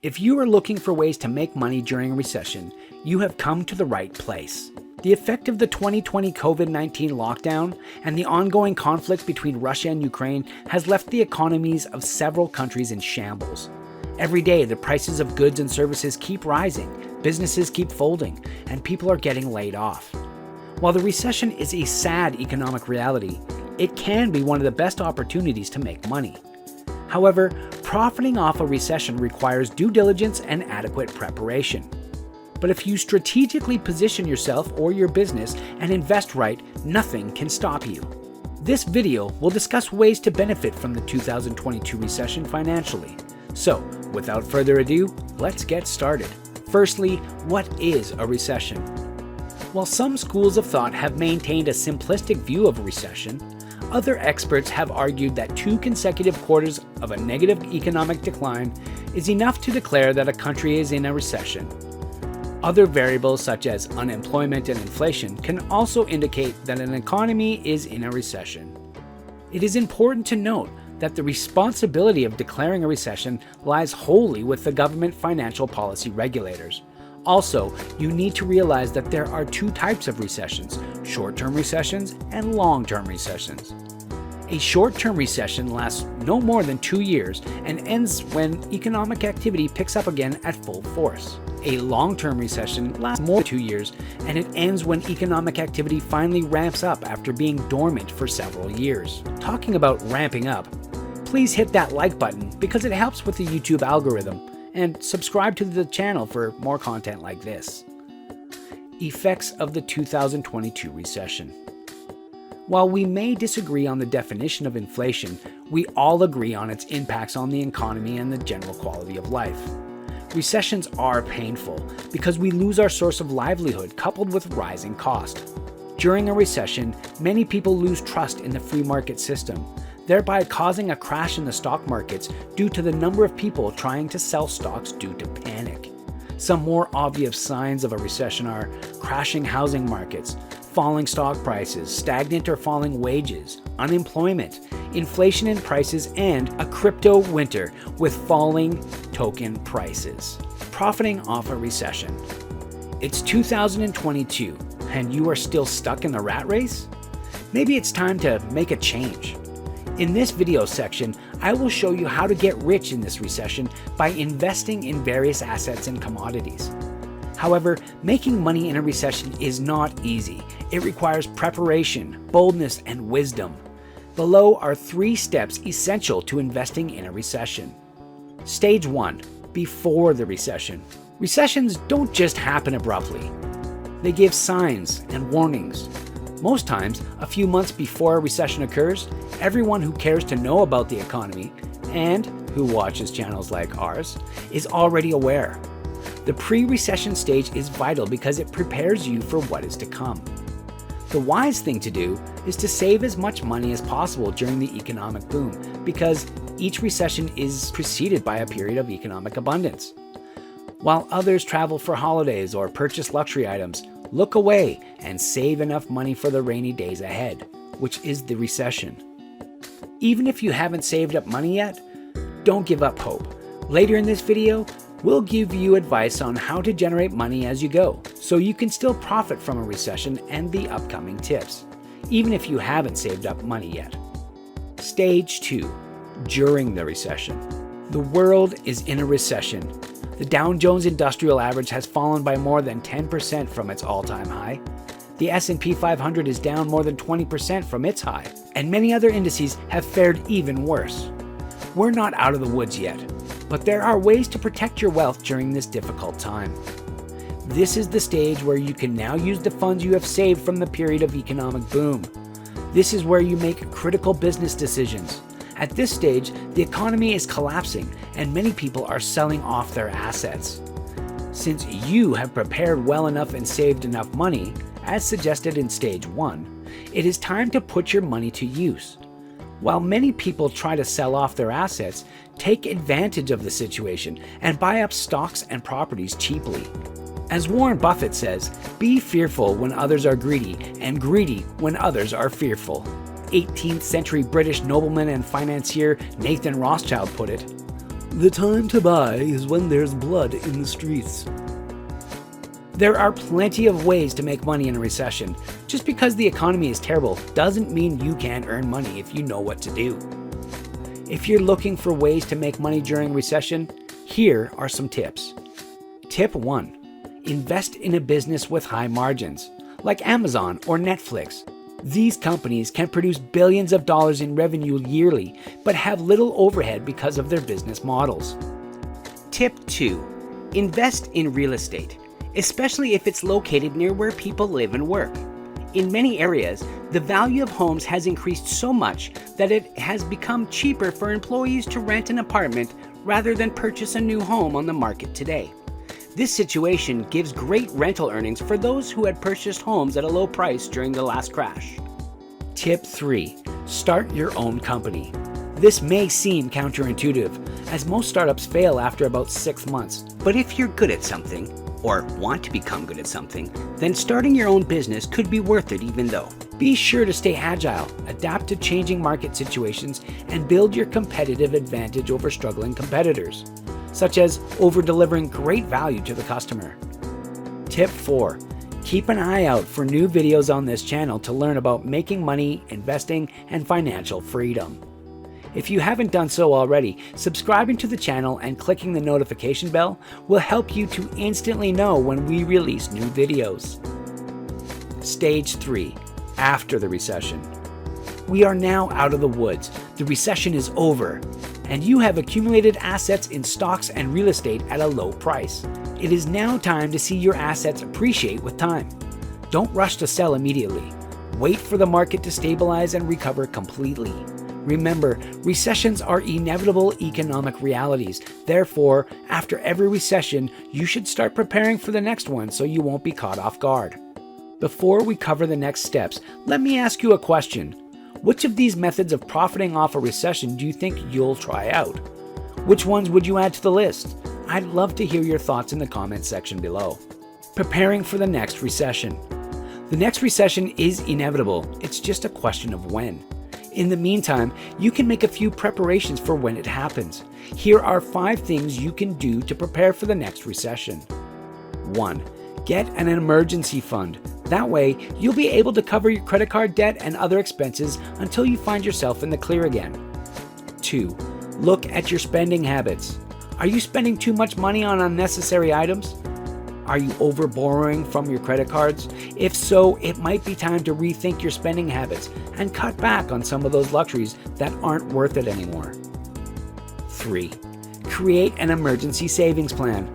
If you are looking for ways to make money during a recession, you have come to the right place. The effect of the 2020 COVID-19 lockdown and the ongoing conflict between Russia and Ukraine has left the economies of several countries in shambles. Every day, the prices of goods and services keep rising, businesses keep folding, and people are getting laid off. While the recession is a sad economic reality, it can be one of the best opportunities to make money. However, profiting off a recession requires due diligence and adequate preparation. But if you strategically position yourself or your business and invest right, nothing can stop you. This video will discuss ways to benefit from the 2022 recession financially. So, without further ado, let's get started. Firstly, what is a recession? While some schools of thought have maintained a simplistic view of a recession, other experts have argued that 2 consecutive quarters of a negative economic decline is enough to declare that a country is in a recession. Other variables such as unemployment and inflation can also indicate that an economy is in a recession. It is important to note that the responsibility of declaring a recession lies wholly with the government financial policy regulators. Also, you need to realize that there are 2 types of recessions: short-term recessions and long-term recessions. A short-term recession lasts no more than 2 years and ends when economic activity picks up again at full force. A long-term recession lasts more than 2 years and it ends when economic activity finally ramps up after being dormant for several years. Talking about ramping up, please hit that like button because it helps with the YouTube algorithm, and subscribe to the channel for more content like this. Effects of the 2022 recession. While we may disagree on the definition of inflation, we all agree on its impacts on the economy and the general quality of life. Recessions are painful because we lose our source of livelihood coupled with rising cost. During a recession, many people lose trust in the free market system, thereby causing a crash in the stock markets due to the number of people trying to sell stocks due to panic. Some more obvious signs of a recession are crashing housing markets, falling stock prices, stagnant or falling wages, unemployment, inflation in prices, and a crypto winter with falling token prices. Profiting off a recession. It's 2022 and you are still stuck in the rat race? Maybe it's time to make a change. In this video section, I will show you how to get rich in this recession by investing in various assets and commodities. However, making money in a recession is not easy. It requires preparation, boldness, and wisdom. Below are 3 steps essential to investing in a recession. Stage 1. Before the recession. Recessions don't just happen abruptly. They give signs and warnings. Most times, a few months before a recession occurs, everyone who cares to know about the economy and who watches channels like ours is already aware. The pre-recession stage is vital because it prepares you for what is to come. The wise thing to do is to save as much money as possible during the economic boom because each recession is preceded by a period of economic abundance. While others travel for holidays or purchase luxury items, look away and save enough money for the rainy days ahead, which is the recession. Even if you haven't saved up money yet, don't give up hope. Later in this video, we'll give you advice on how to generate money as you go, so you can still profit from a recession and the upcoming tips, even if you haven't saved up money yet. Stage 2. During the recession. The world is in a recession. The Dow Jones Industrial Average has fallen by more than 10% from its all-time high. The S&P 500 is down more than 20% from its high, and many other indices have fared even worse. We're not out of the woods yet, but there are ways to protect your wealth during this difficult time. This is the stage where you can now use the funds you have saved from the period of economic boom. This is where you make critical business decisions. At this stage, the economy is collapsing and many people are selling off their assets. Since you have prepared well enough and saved enough money, as suggested in stage 1, it is time to put your money to use. While many people try to sell off their assets, take advantage of the situation and buy up stocks and properties cheaply. As Warren Buffett says, be fearful when others are greedy and greedy when others are fearful. 18th century British nobleman and financier Nathan Rothschild put it. The time to buy is when there's blood in the streets. There are plenty of ways to make money in a recession. Just because the economy is terrible doesn't mean you can't earn money if you know what to do. If you're looking for ways to make money during a recession, here are some tips. Tip 1. Invest in a business with high margins, like Amazon or Netflix. These companies can produce billions of dollars in revenue yearly, but have little overhead because of their business models. Tip 2. Invest in real estate, especially if it's located near where people live and work. In many areas, the value of homes has increased so much that it has become cheaper for employees to rent an apartment rather than purchase a new home on the market today. This situation gives great rental earnings for those who had purchased homes at a low price during the last crash. Tip 3. Start your own company. This may seem counterintuitive, as most startups fail after about 6 months. But if you're good at something, or want to become good at something, then starting your own business could be worth it even though. Be sure to stay agile, adapt to changing market situations, and build your competitive advantage over struggling competitors, such as over-delivering great value to the customer. Tip 4. Keep an eye out for new videos on this channel to learn about making money, investing, and financial freedom. If you haven't done so already, subscribing to the channel and clicking the notification bell will help you to instantly know when we release new videos. Stage 3. After the recession. We are now out of the woods. The recession is over, and you have accumulated assets in stocks and real estate at a low price. It is now time to see your assets appreciate with time. Don't rush to sell immediately. Wait for the market to stabilize and recover completely. Remember, recessions are inevitable economic realities. Therefore, after every recession, you should start preparing for the next one so you won't be caught off guard. Before we cover the next steps, let me ask you a question. Which of these methods of profiting off a recession do you think you'll try out? Which ones would you add to the list? I'd love to hear your thoughts in the comments section below. Preparing for the next recession. The next recession is inevitable. It's just a question of when. In the meantime, you can make a few preparations for when it happens. Here are 5 things you can do to prepare for the next recession. 1. Get an emergency fund. That way, you'll be able to cover your credit card debt and other expenses until you find yourself in the clear again. 2. Look at your spending habits. Are you spending too much money on unnecessary items? Are you over-borrowing from your credit cards? If so, it might be time to rethink your spending habits and cut back on some of those luxuries that aren't worth it anymore. 3. Create an emergency savings plan.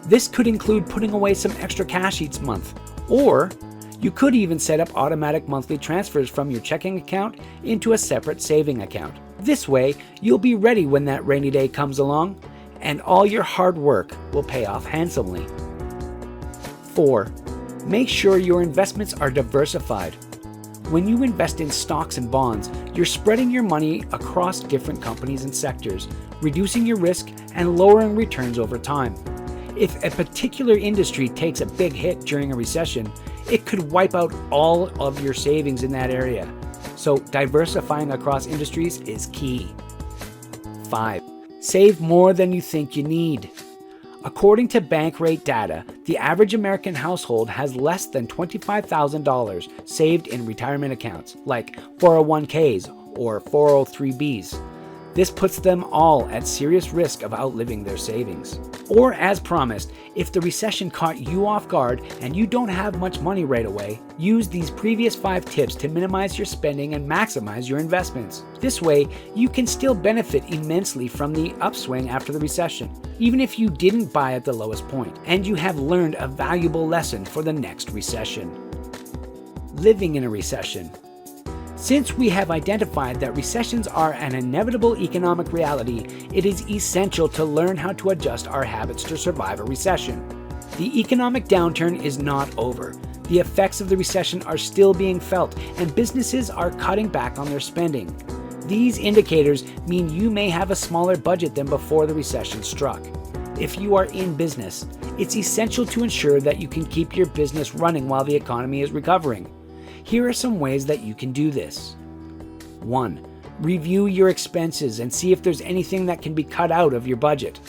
This could include putting away some extra cash each month, or you could even set up automatic monthly transfers from your checking account into a separate saving account. This way, you'll be ready when that rainy day comes along, and all your hard work will pay off handsomely. 4. Make sure your investments are diversified. When you invest in stocks and bonds, you're spreading your money across different companies and sectors, reducing your risk and lowering returns over time. If a particular industry takes a big hit during a recession, it could wipe out all of your savings in that area. So diversifying across industries is key. 5. Save more than you think you need. According to Bankrate data, the average American household has less than $25,000 saved in retirement accounts, like 401ks or 403bs. This puts them all at serious risk of outliving their savings. Or as promised, if the recession caught you off guard and you don't have much money right away, use these previous 5 tips to minimize your spending and maximize your investments. This way, you can still benefit immensely from the upswing after the recession, even if you didn't buy at the lowest point, and you have learned a valuable lesson for the next recession. Living in a recession. Since we have identified that recessions are an inevitable economic reality, it is essential to learn how to adjust our habits to survive a recession. The economic downturn is not over. The effects of the recession are still being felt, and businesses are cutting back on their spending. These indicators mean you may have a smaller budget than before the recession struck. If you are in business, it's essential to ensure that you can keep your business running while the economy is recovering. Here are some ways that you can do this. 1. Review your expenses and see if there's anything that can be cut out of your budget.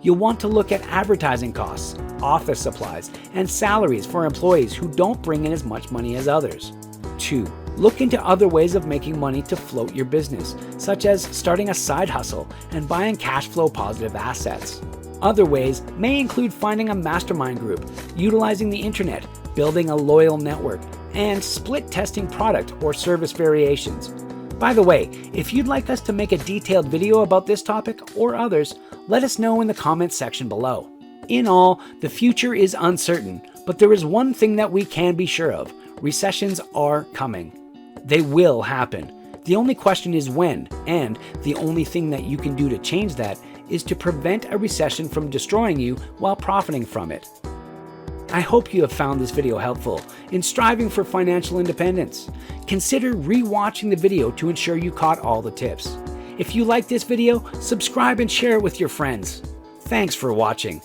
You'll want to look at advertising costs, office supplies, and salaries for employees who don't bring in as much money as others. 2. Look into other ways of making money to float your business, such as starting a side hustle and buying cash flow positive assets. Other ways may include finding a mastermind group, utilizing the internet, building a loyal network, and split testing product or service variations. By the way, if you'd like us to make a detailed video about this topic or others, let us know in the comments section below. In all, the future is uncertain, but there is one thing that we can be sure of: recessions are coming. They will happen. The only question is when, and the only thing that you can do to change that is to prevent a recession from destroying you while profiting from it. I hope you have found this video helpful in striving for financial independence. Consider re-watching the video to ensure you caught all the tips. If you like this video, subscribe and share it with your friends. Thanks for watching.